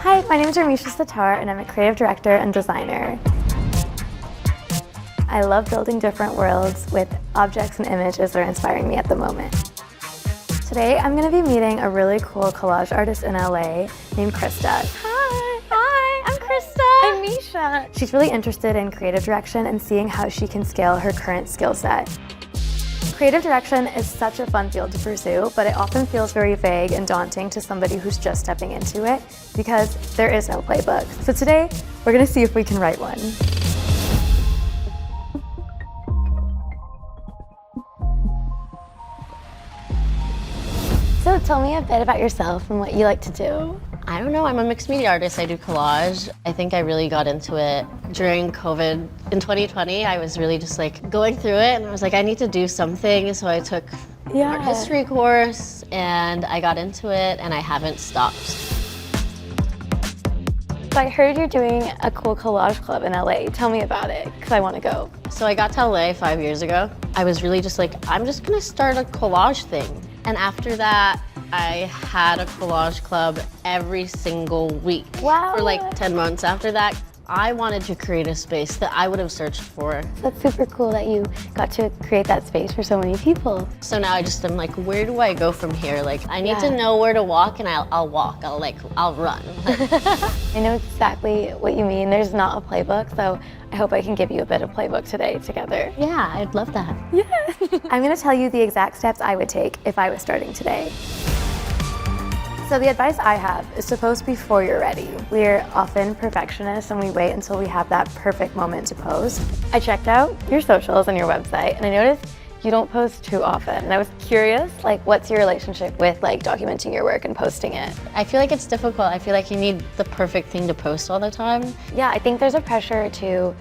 Hi, my name is Ramisha Sattar and I'm a creative director and designer. I love building different worlds with objects and images that are inspiring me at the moment. Today, I'm going to be meeting a really cool collage artist in LA named Crista. Hi, I'm Crista. I'm Misha. She's really interested in creative direction and seeing how she can scale her current skill set. Creative direction is such a fun field to pursue, but it often feels very vague and daunting to somebody who's just stepping into it because there is no playbook. So today, we're going to see if we can write one. So tell me a bit about yourself and what you like to do. I don't know, I'm a mixed media artist. I do collage. I think I really got into it during COVID. In 2020, I was really just like going through it and I was like, I need to do something. So I took an art history course and I got into it and I haven't stopped. So I heard you're doing a cool collage club in LA. Tell me about it, because I want to go. So I got to LA 5 years ago. I was really just like, I'm just gonna start a collage thing. And after that, I had a collage club every single week. Wow. For like 10 months after that. I wanted to create a space that I would have searched for. That's super cool that you got to create that space for so many people. So now I just am like, where do I go from here? Like, I need to know where to walk and I'll walk, I'll run. I know exactly what you mean. There's not a playbook, so I hope I can give you a bit of playbook today together. Yeah, I'd love that. Yeah. I'm gonna tell you the exact steps I would take if I was starting today. So the advice I have is to post before you're ready. We're often perfectionists and we wait until we have that perfect moment to post. I checked out your socials and your website and I noticed you don't post too often. And I was curious, like, what's your relationship with like documenting your work and posting it? I feel like it's difficult. I feel like you need the perfect thing to post all the time. Yeah, I think there's a pressure to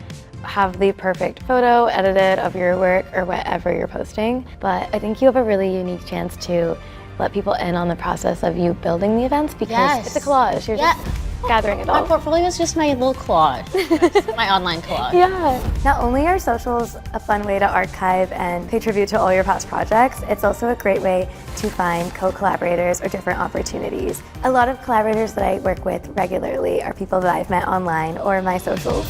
have the perfect photo edited of your work or whatever you're posting. But I think you have a really unique chance to let people in on the process of you building the events because it's a collage. You're just gathering it all. My portfolio is just my little collage, my online collage. Yeah. Not only are socials a fun way to archive and pay tribute to all your past projects, it's also a great way to find co-collaborators or different opportunities. A lot of collaborators that I work with regularly are people that I've met online or my socials.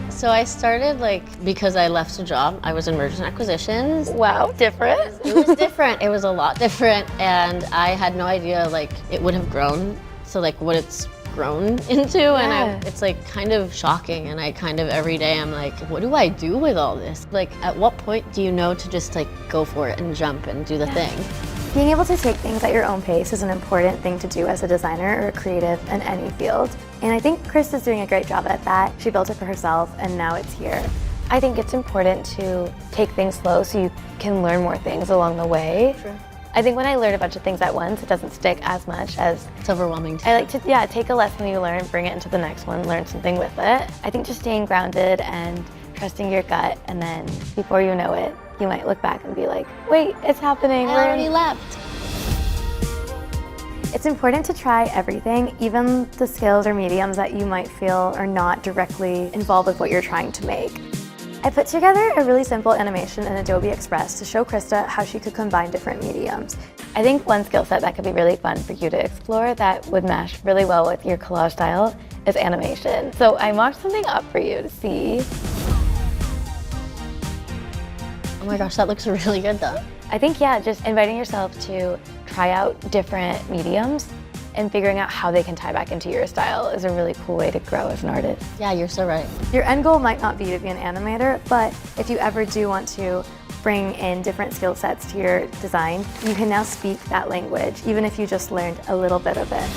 So I started because I left a job. I was in mergers and acquisitions. Wow, different. It was different. It was a lot different, and I had no idea it would have grown. So what it's grown into, and it's kind of shocking. And I kind of every day I'm like, what do I do with all this? At what point do you know to just go for it and jump and do the thing? Being able to take things at your own pace is an important thing to do as a designer or a creative in any field. And I think Crista's doing a great job at that. She built it for herself and now it's here. I think it's important to take things slow so you can learn more things along the way. Sure. I think when I learn a bunch of things at once, it doesn't stick as much as... It's overwhelming too. I like to, take a lesson you learn, bring it into the next one, learn something with it. I think just staying grounded and trusting your gut, and then before you know it, you might look back and be like, wait, it's happening. I already left. It's important to try everything, even the skills or mediums that you might feel are not directly involved with what you're trying to make. I put together a really simple animation in Adobe Express to show Crista how she could combine different mediums. I think one skill set that could be really fun for you to explore that would mesh really well with your collage style is animation. So I mocked something up for you to see. Oh my gosh, that looks really good though. I think, just inviting yourself to try out different mediums and figuring out how they can tie back into your style is a really cool way to grow as an artist. Yeah, you're so right. Your end goal might not be to be an animator, but if you ever do want to bring in different skill sets to your design, you can now speak that language, even if you just learned a little bit of it.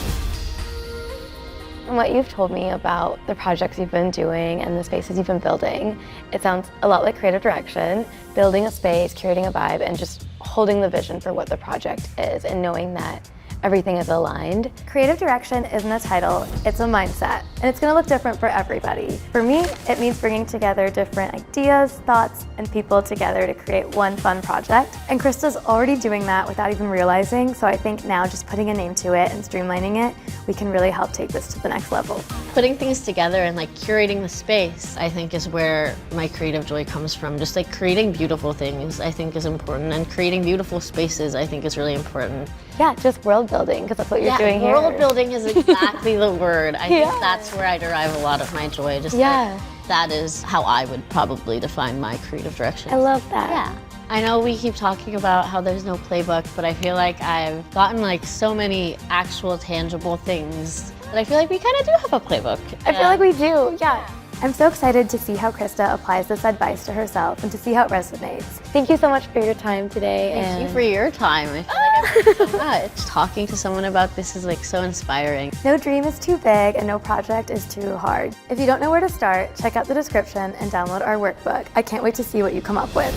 From what you've told me about the projects you've been doing and the spaces you've been building, it sounds a lot like creative direction, building a space, curating a vibe, and just holding the vision for what the project is and knowing that everything is aligned. Creative direction isn't a title, it's a mindset, and it's gonna look different for everybody. For me, it means bringing together different ideas, thoughts, and people together to create one fun project. And Crista's already doing that without even realizing, so I think now just putting a name to it and streamlining it, we can really help take this to the next level. Putting things together and curating the space, I think is where my creative joy comes from. Just creating beautiful things, I think is important, and creating beautiful spaces, I think is really important. Yeah, just world building, because that's what you're doing here. World building is exactly the word. I think that's where I derive a lot of my joy. Just like, that is how I would probably define my creative direction. I love that. Yeah. I know we keep talking about how there's no playbook, but I feel like I've gotten like so many actual tangible things that I feel like we kind of do have a playbook. I feel like we do, yeah. I'm so excited to see how Crista applies this advice to herself and to see how it resonates. Thank you so much for your time today. Thank you for your time. I feel like I've learned so much. Talking to someone about this is like so inspiring. No dream is too big and no project is too hard. If you don't know where to start, check out the description and download our workbook. I can't wait to see what you come up with.